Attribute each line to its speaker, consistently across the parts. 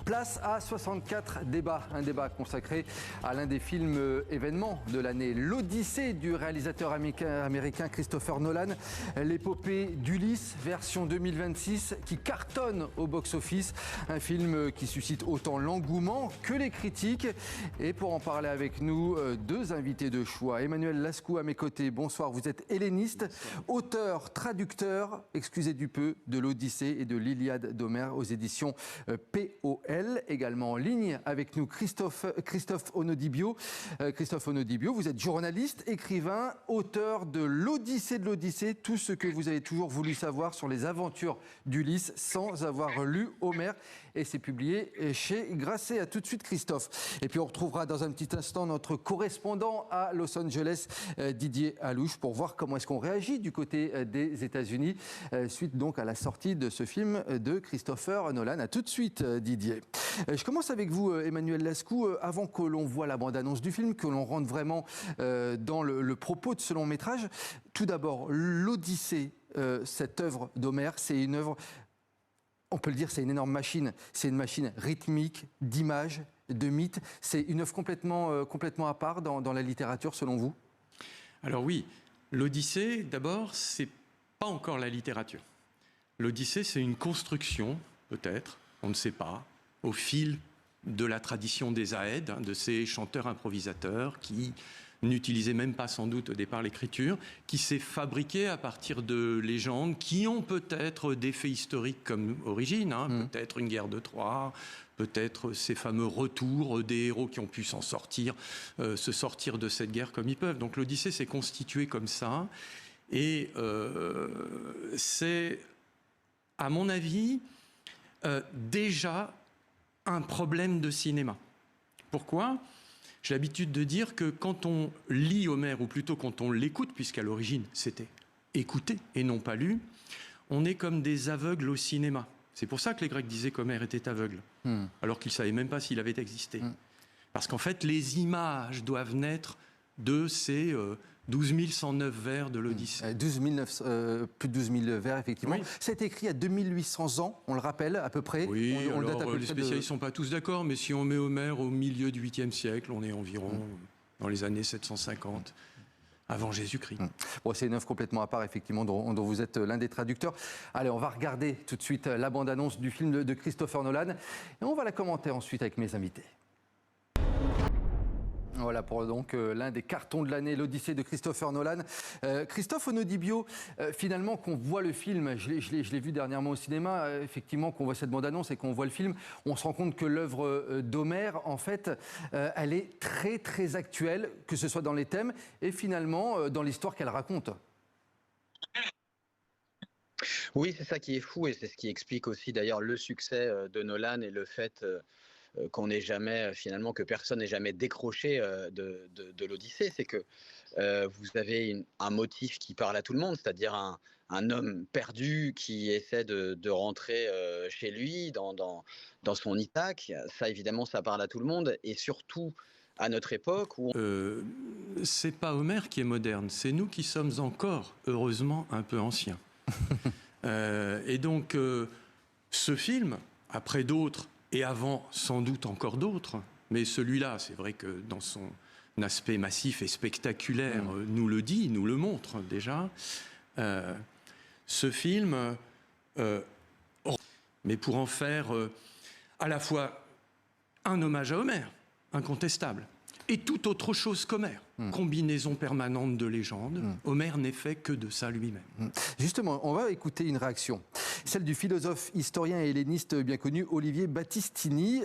Speaker 1: Place à 64 débats, un débat consacré à l'un des films événements de l'année, l'Odyssée du réalisateur américain Christopher Nolan, l'épopée d'Ulysse version 2026 qui cartonne au box-office, un film qui suscite autant l'engouement que les critiques. Et pour en parler avec nous, deux invités de choix. Emmanuel Lascou à mes côtés, bonsoir, vous êtes helléniste, auteur, traducteur, excusez du peu, de l'Odyssée et de l'Iliade d'Homère aux éditions POL. Également en ligne avec nous Christophe Onodibio. Christophe Onodibio, vous êtes journaliste, écrivain, auteur de l'Odyssée, tout ce que vous avez toujours voulu savoir sur les aventures d'Ulysse sans avoir lu Homère. Et c'est publié chez Grasset. À tout de suite Christophe. Et puis on retrouvera dans un petit instant notre correspondant à Los Angeles, Didier Alouche, pour voir comment est-ce qu'on réagit du côté des États-Unis suite donc à la sortie de ce film de Christopher Nolan. À tout de suite Didier. Je commence avec vous, Emmanuel Lascou. Avant que l'on voit la bande-annonce du film, que l'on rentre vraiment dans le propos de ce long métrage, tout d'abord, l'Odyssée, cette œuvre d'Homère, c'est une œuvre, on peut le dire, c'est une énorme machine. C'est une machine rythmique, d'images, de mythes. C'est une œuvre complètement à part dans la littérature, selon vous ?
Speaker 2: Alors oui, l'Odyssée, d'abord, c'est pas encore la littérature. L'Odyssée, c'est une construction, peut-être, on ne sait pas, au fil de la tradition des Aèdes, de ces chanteurs improvisateurs qui n'utilisaient même pas sans doute au départ l'écriture, qui s'est fabriquée à partir de légendes qui ont peut-être des faits historiques comme origine, peut-être une guerre de Troie, peut-être ces fameux retours des héros qui ont pu s'en sortir, se sortir de cette guerre comme ils peuvent. Donc l'Odyssée s'est constituée comme ça, et c'est, à mon avis, déjà un problème de cinéma. Pourquoi ? J'ai l'habitude de dire que quand on lit Homère, ou plutôt quand on l'écoute, puisqu'à l'origine c'était écouté et non pas lu, on est comme des aveugles au cinéma. C'est pour ça que les Grecs disaient qu'Homère était aveugle, alors qu'ils ne savaient même pas s'il avait existé. Parce qu'en fait, les images doivent naître de ces 12 109 vers de l'Odyssée.
Speaker 1: Plus de 12 000 vers, effectivement. Oui. Ça a été écrit à 2800 ans, on le rappelle, à peu près.
Speaker 2: Oui, on le date à peu les spécialistes ne sont pas tous d'accord, mais si on met Homère au milieu du 8e siècle, on est environ dans les années 750. Avant Jésus-Christ.
Speaker 1: Bon, c'est une œuvre complètement à part, effectivement, dont vous êtes l'un des traducteurs. Allez, on va regarder tout de suite la bande-annonce du film de Christopher Nolan, et on va la commenter ensuite avec mes invités. Voilà pour donc l'un des cartons de l'année, l'Odyssée de Christopher Nolan. Christophe Onodibio, finalement, qu'on voit le film, je l'ai vu dernièrement au cinéma, effectivement, qu'on voit cette bande-annonce et qu'on voit le film, on se rend compte que l'œuvre d'Homère, en fait, elle est très, très actuelle, que ce soit dans les thèmes et finalement dans l'histoire qu'elle raconte.
Speaker 3: Oui, c'est ça qui est fou et c'est ce qui explique aussi d'ailleurs le succès de Nolan et le fait qu'on n'ait jamais, finalement, que personne n'ait jamais décroché de l'Odyssée. C'est que vous avez un motif qui parle à tout le monde, c'est-à-dire un homme perdu qui essaie de rentrer chez lui, dans son Ithaque. Ça, évidemment, ça parle à tout le monde, et surtout à notre époque où...
Speaker 2: C'est pas Homère qui est moderne, c'est nous qui sommes encore, heureusement, un peu anciens. Et donc, ce film, après d'autres, et avant sans doute encore d'autres, mais celui-là, c'est vrai que dans son aspect massif et spectaculaire, nous le dit, nous le montre déjà. Ce film, mais pour en faire à la fois un hommage à Homère, incontestable, et tout autre chose qu'Homère. Combinaison permanente de légendes. Homère n'est fait que de ça lui-même.
Speaker 1: Justement, on va écouter une réaction. Celle du philosophe, historien et helléniste bien connu, Olivier Battistini.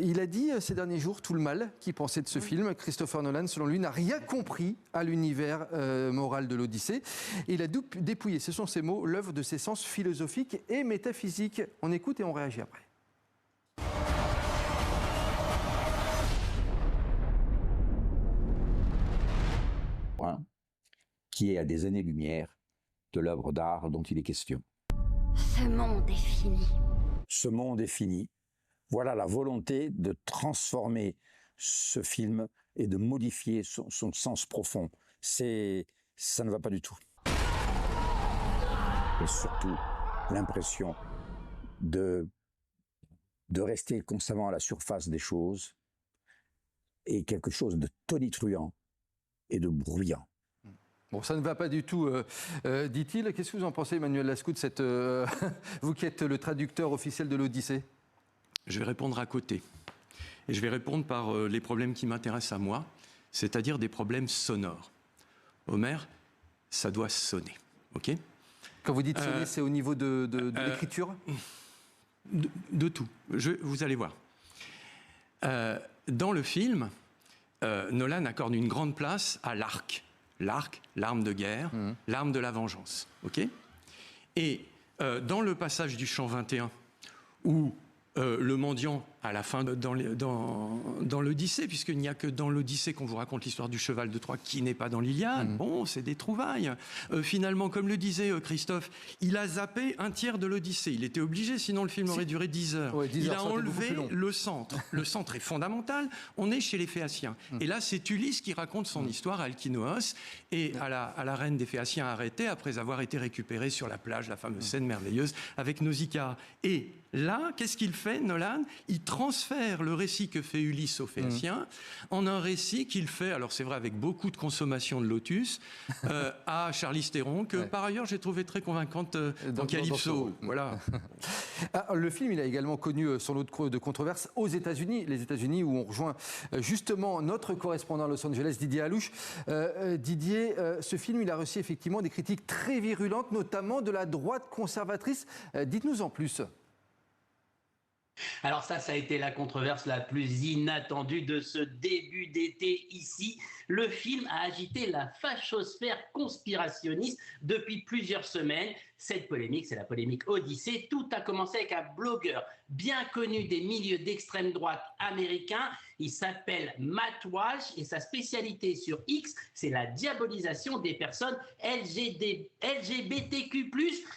Speaker 1: Il a dit ces derniers jours tout le mal qu'il pensait de ce film. Christopher Nolan, selon lui, n'a rien compris à l'univers moral de l'Odyssée. Il a dépouillé, ce sont ses mots, l'œuvre de ses sens philosophiques et métaphysiques. On écoute et on réagit après.
Speaker 4: Qui est à des années-lumière de l'œuvre d'art dont il est question.
Speaker 5: Ce monde est fini.
Speaker 4: Ce monde est fini. Voilà la volonté de transformer ce film et de modifier son sens profond. Ça ne va pas du tout. Et surtout, l'impression de de rester constamment à la surface des choses, est quelque chose de tonitruant et de bruyant.
Speaker 1: Bon, ça ne va pas du tout, dit-il. Qu'est-ce que vous en pensez, Emmanuel Lascoud, vous qui êtes le traducteur officiel de l'Odyssée?
Speaker 2: Je vais répondre à côté. Et je vais répondre par les problèmes qui m'intéressent à moi, c'est-à-dire des problèmes sonores. Homère, ça doit sonner, ok?
Speaker 1: Quand vous dites sonner, c'est au niveau de l'écriture?
Speaker 2: De tout. Vous allez voir. Dans le film, Nolan accorde une grande place à l'arc. L'arc, l'arme de guerre, l'arme de la vengeance. Okay, et dans le passage du chant 21, où le mendiant, à la fin dans l'Odyssée, puisqu'il n'y a que dans l'Odyssée qu'on vous raconte l'histoire du cheval de Troie qui n'est pas dans l'Iliade, bon, c'est des trouvailles. Finalement, comme le disait Christophe, il a zappé un tiers de l'Odyssée. Il était obligé, sinon le film aurait duré 10 heures. Ouais, 10 heures, il a enlevé le centre. Le centre est fondamental. On est chez les Phéaciens. Et là, c'est Ulysse qui raconte son histoire à Alkinoos et à la reine des Phéaciens arrêtée après avoir été récupérée sur la plage, la fameuse scène merveilleuse avec Nausicaa. Et là, qu'est-ce qu'il fait, Nolan? Il transfère le récit que fait Ulysse aux Phéaciens en un récit qu'il fait, alors c'est vrai avec beaucoup de consommation de lotus, à Charlize Theron, que par ailleurs j'ai trouvé très convaincante dans Calypso. Voilà.
Speaker 1: Le film, il a également connu son lot de controverses aux États-Unis, les États-Unis où on rejoint justement notre correspondant à Los Angeles, Didier Alouche. Didier, ce film, il a reçu effectivement des critiques très virulentes, notamment de la droite conservatrice. Dites-nous en plus.
Speaker 6: Alors ça a été la controverse la plus inattendue de ce début d'été ici. Le film a agité la fachosphère conspirationniste depuis plusieurs semaines. Cette polémique, c'est la polémique Odyssée. Tout a commencé avec un blogueur bien connu des milieux d'extrême droite américains. Il s'appelle Matt Walsh et sa spécialité sur X, c'est la diabolisation des personnes LGBTQ+.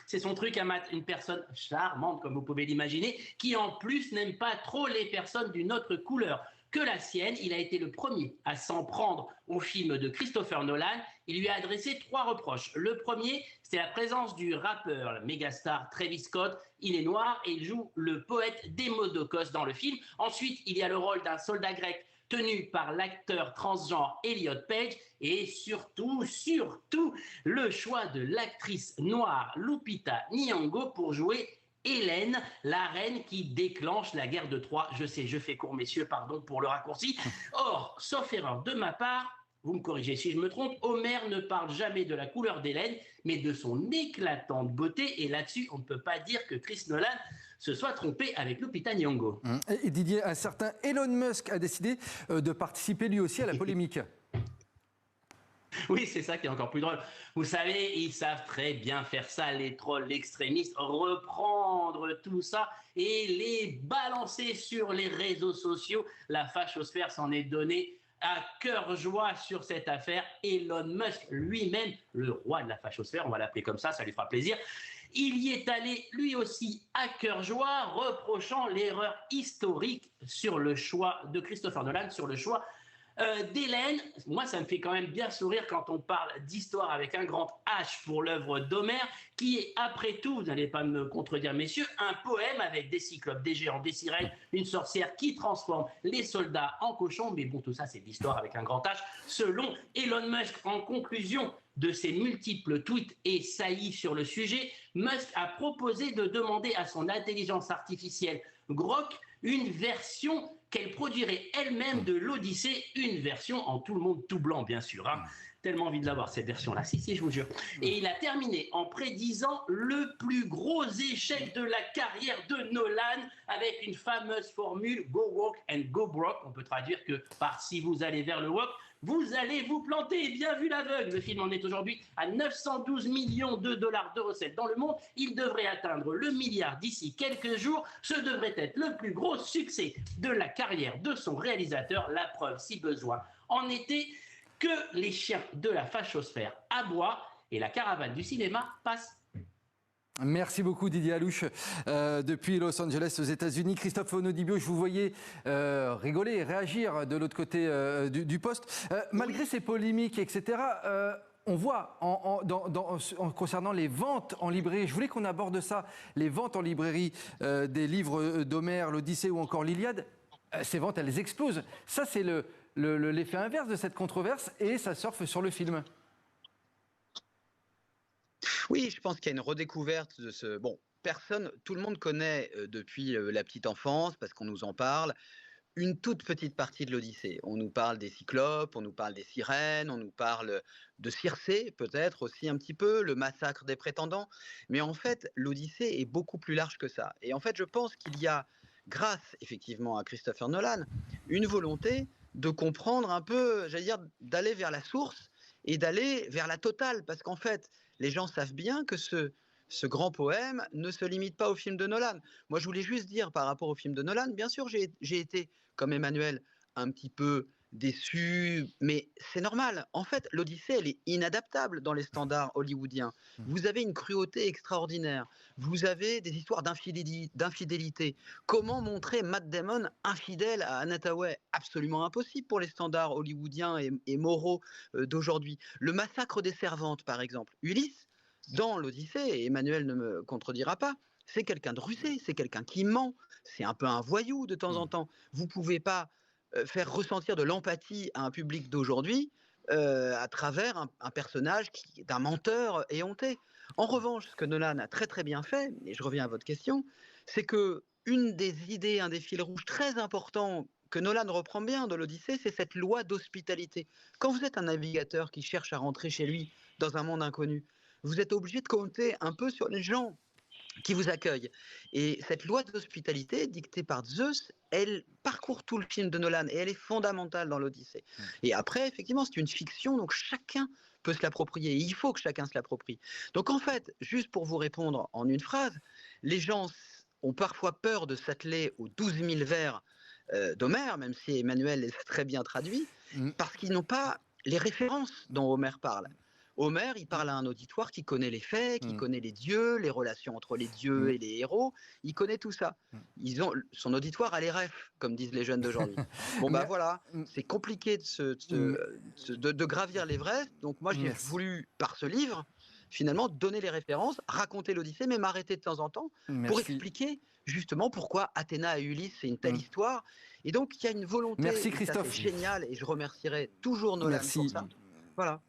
Speaker 6: C'est son truc à Matt, une personne charmante, comme vous pouvez l'imaginer, qui en plus n'aime pas trop les personnes d'une autre couleur que la sienne. Il a été le premier à s'en prendre au film de Christopher Nolan. Il lui a adressé 3 reproches. Le premier, c'était la présence du rappeur, le mégastar Travis Scott. Il est noir et il joue le poète Démodocos dans le film. Ensuite, il y a le rôle d'un soldat grec tenu par l'acteur transgenre Elliot Page. Et surtout, le choix de l'actrice noire Lupita Nyong'o pour jouer Hélène, la reine qui déclenche la guerre de Troie. Je sais, je fais court, messieurs, pardon pour le raccourci. Or, sauf erreur de ma part, vous me corrigez si je me trompe, Homère ne parle jamais de la couleur d'Hélène, mais de son éclatante beauté. Et là-dessus, on ne peut pas dire que Chris Nolan se soit trompé avec Lupita Nyong'o.
Speaker 1: Et Didier, un certain Elon Musk a décidé de participer lui aussi à la polémique.
Speaker 6: Oui, c'est ça qui est encore plus drôle. Vous savez, ils savent très bien faire ça, les trolls, les extrémistes, reprendre tout ça et les balancer sur les réseaux sociaux. La fachosphère s'en est donnée à cœur joie sur cette affaire. Elon Musk lui-même, le roi de la fachosphère, on va l'appeler comme ça lui fera plaisir, il y est allé lui aussi à cœur joie, reprochant l'erreur historique sur le choix de Christopher Nolan, sur le choix d'Hélène. Moi, ça me fait quand même bien sourire quand on parle d'histoire avec un grand H pour l'œuvre d'Homère, qui est, après tout, vous n'allez pas me contredire, messieurs, un poème avec des cyclopes, des géants, des sirènes, une sorcière qui transforme les soldats en cochons. Mais bon, tout ça, c'est de l'histoire avec un grand H. Selon Elon Musk, en conclusion de ses multiples tweets et saillies sur le sujet, Musk a proposé de demander à son intelligence artificielle Grok une version qu'elle produirait elle-même de l'Odyssée, une version en tout le monde tout blanc, bien sûr. Hein. Tellement envie de l'avoir, cette version-là. Si, je vous jure. Et il a terminé en prédisant le plus gros échec de la carrière de Nolan avec une fameuse formule « Go woke and go broke ». On peut traduire que par « si vous allez vers le woke », vous allez vous planter. Bien vu l'aveugle. Le film en est aujourd'hui à 912 millions de dollars de recettes dans le monde. Il devrait atteindre le milliard d'ici quelques jours. Ce devrait être le plus gros succès de la carrière de son réalisateur. La preuve, si besoin, en était que les chiens de la fachosphère aboient et la caravane du cinéma passe.
Speaker 1: Merci beaucoup Didier Alouche depuis Los Angeles aux États-Unis. Christophe Onodibio, je vous voyais rigoler, réagir de l'autre côté du poste. Malgré ces polémiques, etc., on voit concernant les ventes en librairie, je voulais qu'on aborde ça, les ventes en librairie des livres d'Homère, l'Odyssée ou encore l'Iliade, ces ventes, elles explosent. Ça, c'est l'effet inverse de cette controverse et ça surfe sur le film.
Speaker 3: Oui, je pense qu'il y a une redécouverte de ce... Bon, tout le monde connaît depuis la petite enfance, parce qu'on nous en parle, une toute petite partie de l'Odyssée. On nous parle des Cyclopes, on nous parle des sirènes, on nous parle de Circé, peut-être aussi un petit peu, le massacre des prétendants. Mais en fait, l'Odyssée est beaucoup plus large que ça. Et en fait, je pense qu'il y a, grâce effectivement à Christopher Nolan, une volonté de comprendre un peu, j'allais dire, d'aller vers la source et d'aller vers la totale. Parce qu'en fait, les gens savent bien que ce grand poème ne se limite pas au film de Nolan. Moi, je voulais juste dire par rapport au film de Nolan, bien sûr, j'ai été, comme Emmanuel, un petit peu déçu, mais c'est normal. En fait, l'Odyssée, elle est inadaptable dans les standards hollywoodiens. Vous avez une cruauté extraordinaire. Vous avez des histoires d'infidélité. Comment montrer Matt Damon infidèle à Anne Hathaway? Absolument impossible pour les standards hollywoodiens et moraux d'aujourd'hui. Le massacre des servantes, par exemple. Ulysse, dans l'Odyssée, et Emmanuel ne me contredira pas, c'est quelqu'un de rusé, c'est quelqu'un qui ment, c'est un peu un voyou de temps en temps. Vous ne pouvez pas faire ressentir de l'empathie à un public d'aujourd'hui à travers un personnage d'un menteur éhonté. En revanche, ce que Nolan a très très bien fait, et je reviens à votre question, c'est que une des idées, un des fils rouges très importants que Nolan reprend bien de l'Odyssée, c'est cette loi d'hospitalité. Quand vous êtes un navigateur qui cherche à rentrer chez lui dans un monde inconnu, vous êtes obligé de compter un peu sur les gens qui vous accueillent. Et cette loi d'hospitalité dictée par Zeus, elle parcourt tout le film de Nolan et elle est fondamentale dans l'Odyssée. Et après, effectivement, c'est une fiction, donc chacun peut se l'approprier. Il faut que chacun se l'approprie. Donc en fait, juste pour vous répondre en une phrase, les gens ont parfois peur de s'atteler aux 12 000 vers d'Homère, même si Emmanuel les a très bien traduits, parce qu'ils n'ont pas les références dont Homère parle. Homère, il parle à un auditoire qui connaît les faits, qui connaît les dieux, les relations entre les dieux et les héros. Il connaît tout ça. Son auditoire a les refs, comme disent les jeunes d'aujourd'hui. Bon, bah voilà, c'est compliqué de gravir l'Everest. Donc moi, j'ai voulu, par ce livre, finalement, donner les références, raconter l'Odyssée, mais m'arrêter de temps en temps pour expliquer justement pourquoi Athéna et Ulysse, c'est une telle histoire. Et donc, il y a une volonté.
Speaker 1: Merci Christophe.
Speaker 3: C'est génial et je remercierai toujours Nolan pour ça. Voilà.